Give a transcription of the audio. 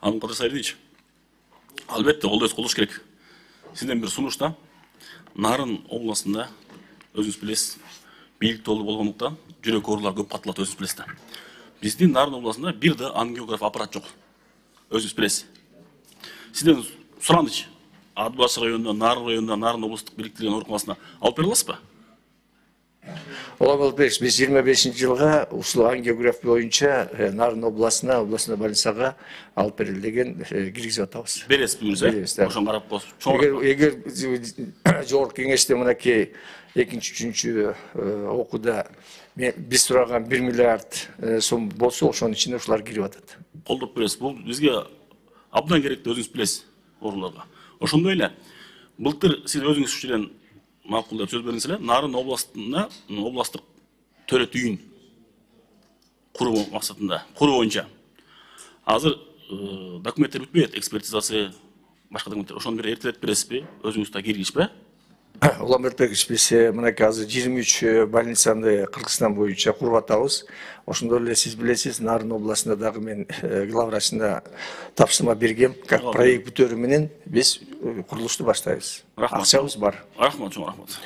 Анкар Сайридович, албетте колдойт кылыш керек. Сизден бир сунушта Нарын областында өзүңүз билесиз, бийлик толу болгондуктан жүрөк оорулар көп катылат, өзүңүз билесиз да. Биздин Нарын областында бир да ангиограф аппарат жок. Өзүңүз билесиз. Сизден сурандычы, Ат-Баш районунда, Нарын облустук бириктирген ооруканасына алып бере аласызбы? Олар біз 25 жылға ушул ангиограф боюнча Нарын областына больницага алып берилди деген киргизип атабыз. Бересиз буюрса? Беребиз, да. Ошон карап кош. Эгер жогорку кеңеште мынакей 2-3 окууда биз сураган 1 миллиард сом болсо, ошонун ичине ушулар кирип атат. Колдоп бересиз. Бул бизге абдан керектүү, өзүңүз билесиз, ооруларга. Ошондой эле былтыр сиз өзүңүз ушул макулдап сөз бердиңиз эле, Нарын областында областтык төрөт үйүн куруу максатында, куруу боюнча. Азыр документтер бүтпөйт, экспертизасы, башка документтер. Ошону бир эртелеп бересизби? Өзүңүз да киргизишпи? Уламбербекович, биз мынакей азыр 23 больницаны Кыргызстан боюнча куруп атабыз. Ошондой эле сиз билесиз, Нарын областында дагы мен главврачына тапшырма бергем. Как проект бүтөрү менен биз курулушту баштайбыз. Акчабыз бар. Рахмат, чоң рахмат.